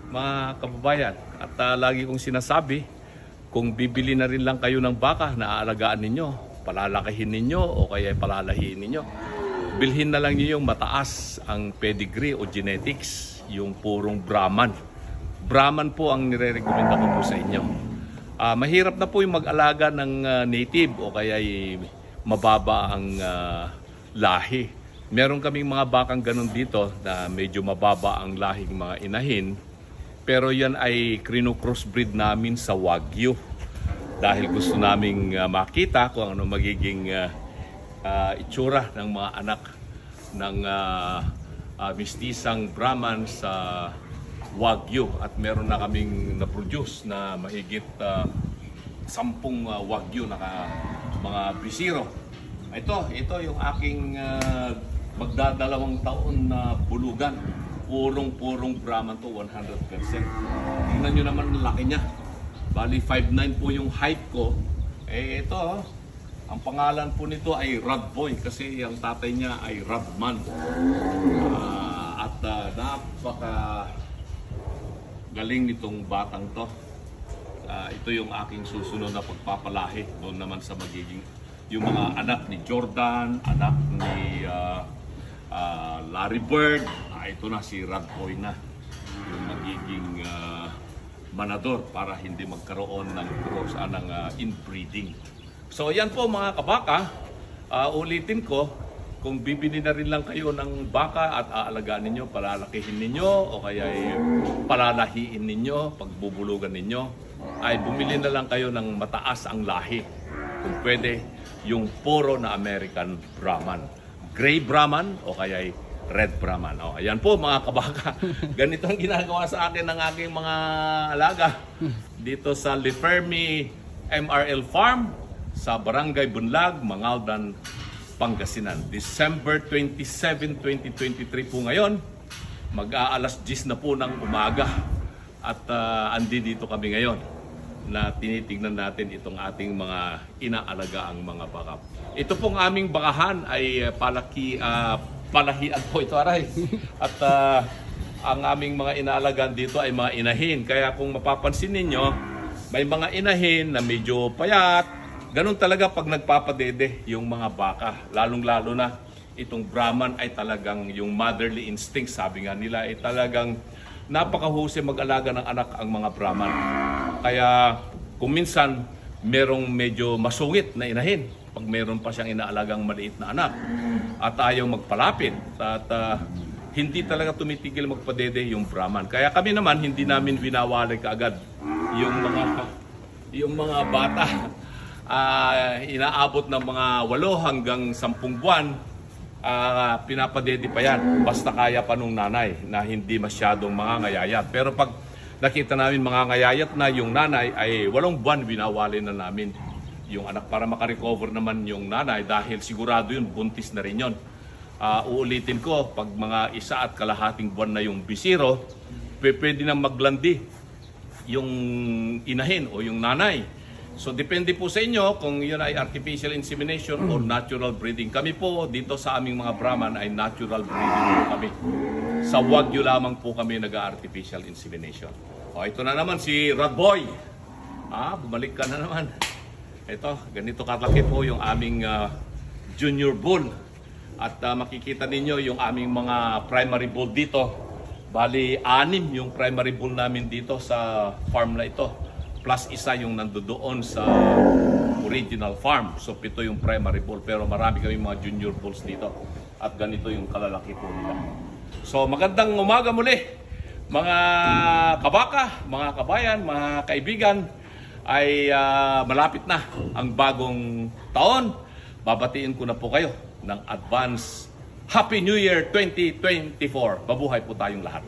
mga kababayan. At lagi kong sinasabi, kung bibili na rin lang kayo ng baka na aalagaan ninyo, palalakihin ninyo o kaya palalahiin ninyo, bilhin na lang niyo yung mataas ang pedigree o genetics, yung purong Brahman. Brahman po ang nire-recommenda ko po sa inyo. Mahirap na po yung mag-alaga ng native o kaya mababa ang lahi. Meron kaming mga bakang ganun dito na medyo mababa ang lahing mga inahin. Pero yan ay crossbreed namin sa Wagyu. Dahil gusto naming makita kung ano magiging itsura ng mga anak ng mistisang Brahman sa Wagyu. At meron na kaming na-produce na mahigit 10 Wagyu na mga bisiro. Ito yung aking magdadalawang taon na bulugan. Purong Brahman to, 100%. Tingnan nyo naman ang laki niya. Bali 5'9 po yung height ko. Ito, ang pangalan po nito ay Radboy kasi yung tatay niya ay Radman. Napaka galing nitong batang to. Ito yung aking susunod na pagpapalahi. Doon naman sa magiging yung mga anak ni Jordan, anak ni Larry Bird. Ito na si Radboy na yung magiging manador para hindi magkaroon ng inbreeding. So yan po mga kabaka, ulitin ko, kung bibili na rin lang kayo ng baka at aalagaan ninyo, palalakihin ninyo o kaya palalahiin ninyo, pagbubulugan ninyo, ay bumili na lang kayo ng mataas ang lahi. Kung pwede, yung puro na American Brahman. Gray Brahman o kaya Red Brahman. Ayan po mga kabaka. Ganito ang ginagawa sa akin ng aking mga alaga dito sa Lifermi MRL Farm sa Barangay Bunlag, Mangaldan, Pangasinan. December 27, 2023 po ngayon. Mag-aalas 10 na po ng umaga. At dito kami ngayon na tinitignan natin itong ating mga inaalagaang mga baka. Ito pong aming bakahan ay palahian po ito, aray. At ang aming mga inaalagaan dito ay mga inahin. Kaya kung mapapansin ninyo, may mga inahin na medyo payat. Ganun talaga pag nagpapadede yung mga baka. Lalong-lalo na itong Brahman ay talagang yung motherly instinct, sabi nga nila, ay talagang napakahusay mag-alaga ng anak ang mga Brahman. Kaya kung minsan merong medyo masungit na inahin, pag meron pa siyang inaalagang maliit na anak at ayaw magpalapit at hindi talaga tumitigil magpadede yung Brahman. Kaya kami naman hindi namin winawalay kaagad yung mga bata. Inaabot ng mga 8 hanggang 10 buwan, pinapadede pa yan. Basta kaya pa nung nanay na hindi masyadong mangangayayat. Pero pag nakita namin mangangayayat na yung nanay, ay 8 buwan winawalay na namin yung anak para makarecover naman yung nanay dahil sigurado yun, buntis na rin yun. Uulitin ko, pag mga 1.5 buwan na yung bisiro, pwede na maglandi yung inahin o yung nanay. So depende po sa inyo kung yun ay artificial insemination or natural breeding. Kami po dito sa aming mga Brahman ay natural breeding po kami. Sa Wagyu lamang po kami nag-artificial insemination. Ito na naman si Radboy. Bumalik ka na naman. Ito, ganito kalaki po yung aming junior bull. At makikita ninyo yung aming mga primary bull dito. Bali, 6 yung primary bull namin dito sa farm na ito. Plus isa yung nandoon sa original farm. So 7 yung primary bull. Pero marami kami mga junior bulls dito. At ganito yung kalalaki po nila. So magandang umaga muli. Mga kabaka, mga kabayan, mga kaibigan. Ay malapit na ang bagong taon. Babatiin ko na po kayo ng advance Happy New Year 2024. Mabuhay po tayong lahat.